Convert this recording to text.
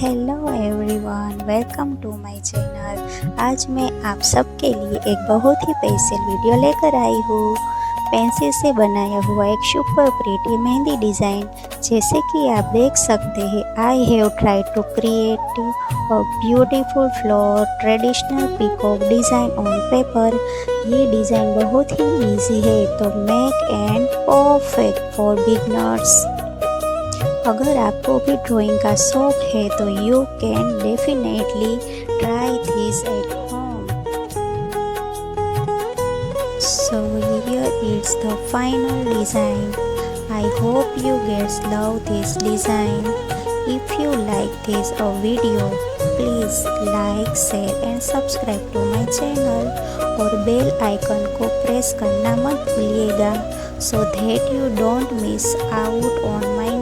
Hello everyone, welcome to my channel. आज मैं आप सबके लिए एक बहुत ही स्पेशल वीडियो लेकर आई हूँ। पेंसिल से बनाया हुआ एक सुपर प्रीटी मेहंदी डिज़ाइन। जैसे कि आप देख सकते हैं, I have try to create a beautiful floor traditional peacock design on paper. ये डिज़ाइन बहुत ही इजी है, तो make and perfect for beginners. अगर आपको भी ड्राइंग का शौक है तो you can definitely try this at home. So here is the final design. I hope you guys love this design. If you like this video, please like, share and subscribe to my channel और bell icon को press करना मत भूलिएगा, so that you don't miss out on my